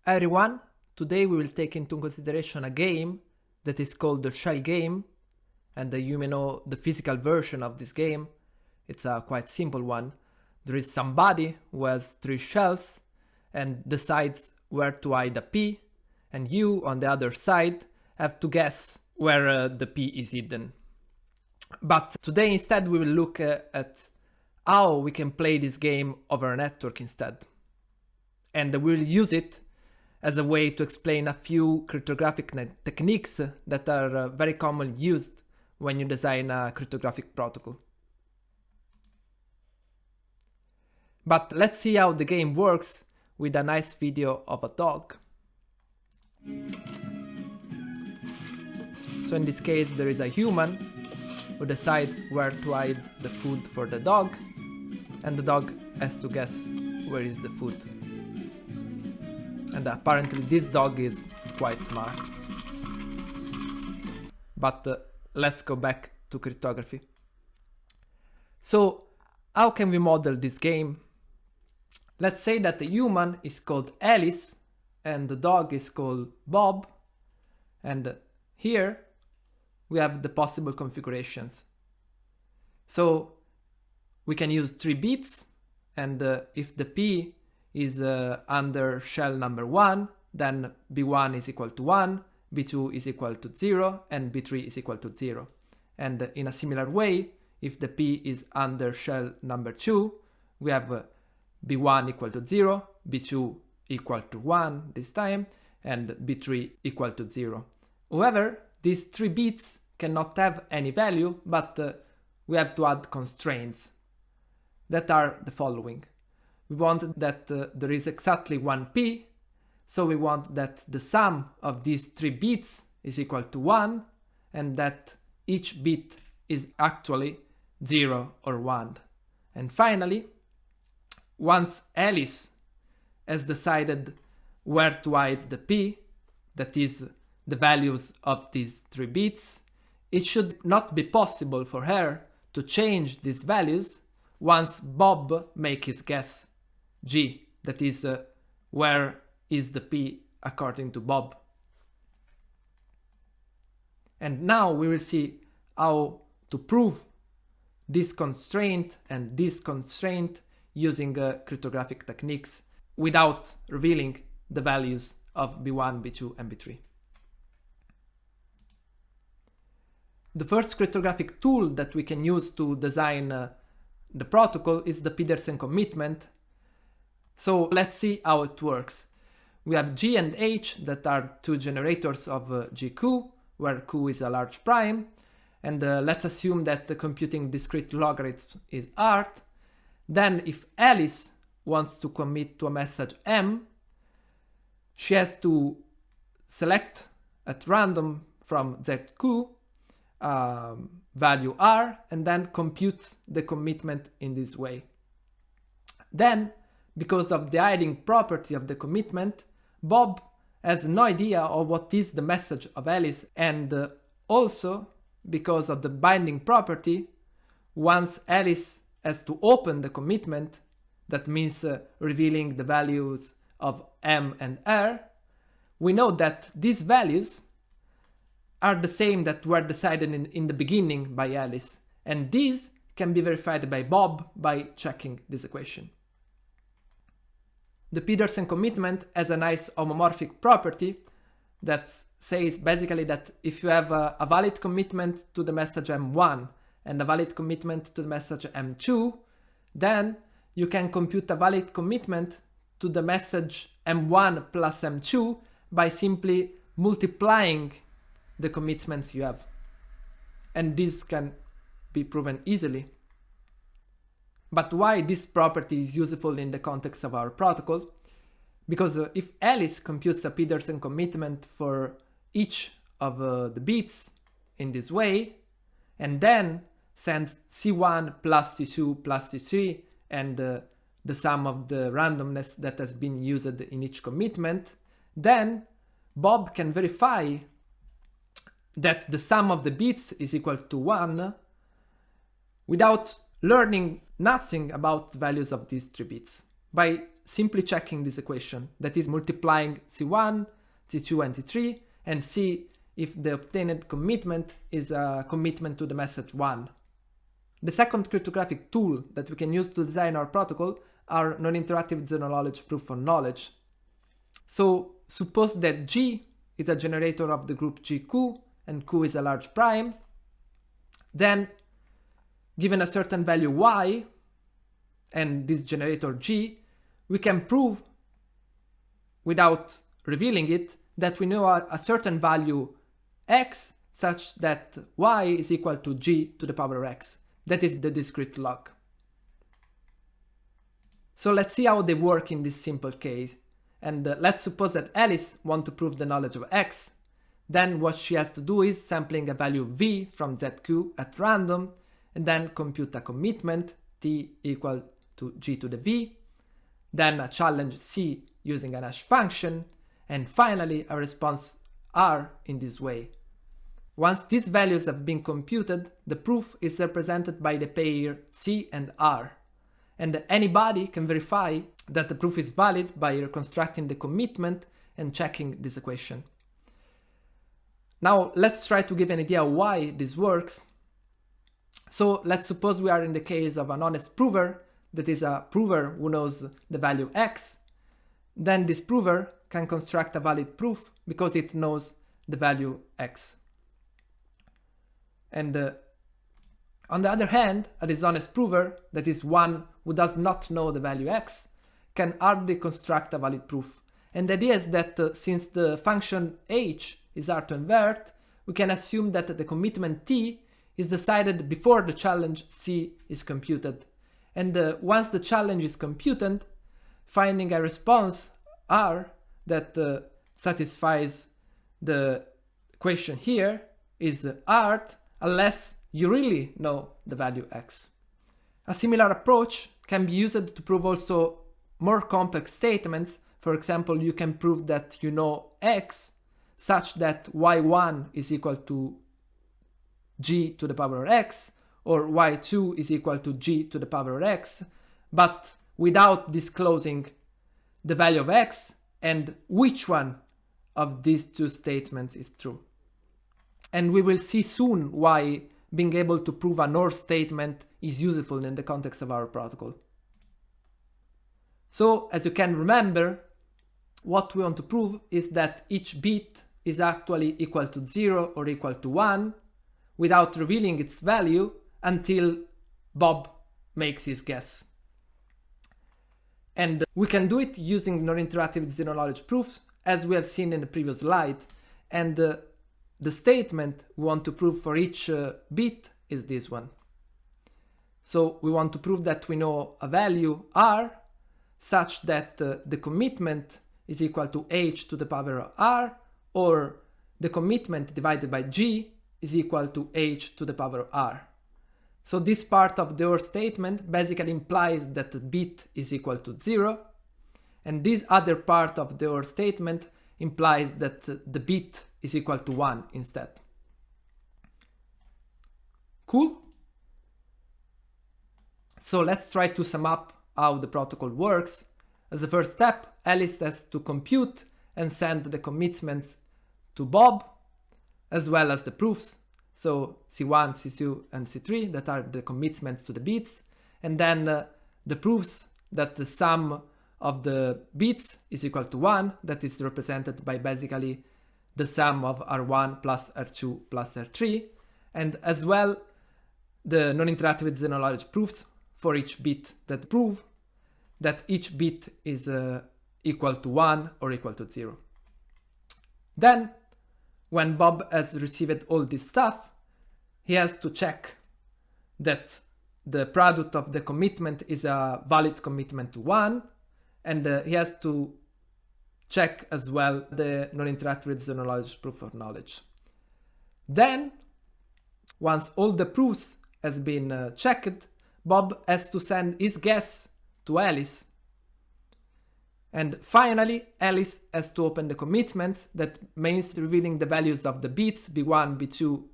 Hi everyone, today we will take into consideration a game that is called the shell game, and you may know the physical version of this game. It's a quite simple one. There is somebody who has 3 shells and decides where to hide a P, and you on the other side have to guess where the P is hidden. But today instead we will look at how we can play this game over a network instead. And we will use it as a way to explain a few cryptographic techniques that are very commonly used when you design a cryptographic protocol. But let's see how the game works with a nice video of a dog. So in this case there is a human who decides where to hide the food for the dog, and the dog has to guess where is the food. And apparently this dog is quite smart. But let's go back to cryptography. So how can we model this game? Let's say that the human is called Alice and the dog is called Bob, and here we have the possible configurations. So we can use 3 bits, and if the P is under shell number 1, then B1 is equal to 1, B2 is equal to 0, and B3 is equal to 0. And in a similar way, if the P is under shell number 2, we have B1 equal to 0, B2 equal to 1 this time, and B3 equal to 0. However, these 3 bits cannot have any value, but we have to add constraints that are the following. We want that there is exactly 1 P, so we want that the sum of these 3 bits is equal to 1, and that each bit is actually 0 or 1. And finally, once Alice has decided where to hide the P, that is the values of these 3 bits, it should not be possible for her to change these values once Bob makes his guess G, that is where is the P according to Bob. And now we will see how to prove this constraint and this constraint using cryptographic techniques without revealing the values of B1, B2 and B3. The first cryptographic tool that we can use to design the protocol is the Pedersen Commitment. So let's see how it works. We have G and H that are 2 generators of GQ, where Q is a large prime, and let's assume that the computing discrete logarithms is hard. Then if Alice wants to commit to a message M, she has to select at random from ZQ value R and then compute the commitment in this way. Then, because of the hiding property of the commitment, Bob has no idea of what is the message of Alice, and also because of the binding property, once Alice has to open the commitment, that means revealing the values of M and R, we know that these values are the same that were decided in the beginning by Alice, and these can be verified by Bob by checking this equation. The Pedersen commitment has a nice homomorphic property that says basically that if you have a valid commitment to the message M1 and a valid commitment to the message M2, then you can compute a valid commitment to the message M1 plus M2 by simply multiplying the commitments you have. And this can be proven easily. But why this property is useful in the context of our protocol? Because if Alice computes a Pedersen commitment for each of the bits in this way, and then sends C1 plus C2 plus C3 and the sum of the randomness that has been used in each commitment, then Bob can verify that the sum of the bits is equal to 1 without learning nothing about the values of these 3 bits. by simply checking this equation, that is multiplying C1, C2 and C3, and see if the obtained commitment is a commitment to the message 1. The second cryptographic tool that we can use to design our protocol are non-interactive zero-knowledge proof of knowledge. So suppose that G is a generator of the group GQ and Q is a large prime. Then, given a certain value Y and this generator G, we can prove, without revealing it, that we know a certain value X such that Y is equal to G to the power of X. That is the discrete log. So let's see how they work in this simple case. And let's suppose that Alice wants to prove the knowledge of X. Then what she has to do is sampling a value V from ZQ at random, and then compute a commitment T equal to G to the V, then a challenge C using an hash function, and finally a response R in this way. Once these values have been computed, the proof is represented by the pair C and R, and anybody can verify that the proof is valid by reconstructing the commitment and checking this equation. Now let's try to give an idea why this works. So let's suppose we are in the case of an honest prover, that is a prover who knows the value X. Then this prover can construct a valid proof because it knows the value X. And on the other hand, a dishonest prover, that is one who does not know the value X, can hardly construct a valid proof. And the idea is that since the function H is hard to invert, we can assume that the commitment T is decided before the challenge C is computed. And once the challenge is computed, finding a response R that satisfies the equation here is hard unless you really know the value X. A similar approach can be used to prove also more complex statements. For example, you can prove that you know X such that Y1 is equal to G to the power of X, or Y2 is equal to G to the power of X, but without disclosing the value of X and which one of these two statements is true. And we will see soon why being able to prove an OR statement is useful in the context of our protocol. So, as you can remember, what we want to prove is that each bit is actually equal to 0 or equal to 1 without revealing its value until Bob makes his guess. And we can do it using non-interactive zero-knowledge proofs, as we have seen in the previous slide. And the statement we want to prove for each bit is this one. So we want to prove that we know a value R such that the commitment is equal to H to the power of R, or the commitment divided by G is equal to H to the power of R. So this part of the OR statement basically implies that the bit is equal to 0, and this other part of the OR statement implies that the bit is equal to 1 instead. Cool? So let's try to sum up how the protocol works. As a first step, Alice has to compute and send the commitments to Bob, as well as the proofs. So C1, C2, and C3, that are the commitments to the bits. And then the proofs that the sum of the bits is equal to 1, that is represented by basically the sum of R1 plus R2 plus R3. And as well, the non-interactive zero-knowledge proofs for each bit that prove that each bit is equal to 1 or equal to 0. Then, when Bob has received all this stuff, he has to check that the product of the commitment is a valid commitment to 1, and he has to check as well the non-interactive zero-knowledge proof of knowledge. Then, once all the proofs has been checked, Bob has to send his guess to Alice. And finally, Alice has to open the commitments, that means revealing the values of the bits B1, B2,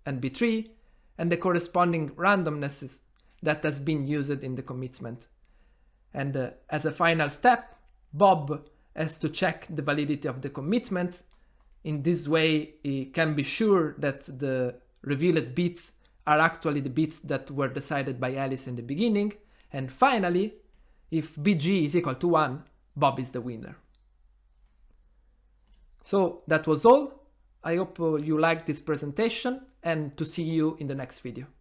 and B3, and the corresponding randomnesses that has been used in the commitment. And as a final step, Bob has to check the validity of the commitment. In this way, he can be sure that the revealed bits are actually the bits that were decided by Alice in the beginning. And finally, if BG is equal to 1, Bob is the winner. So that was all. I hope you liked this presentation, and to see you in the next video.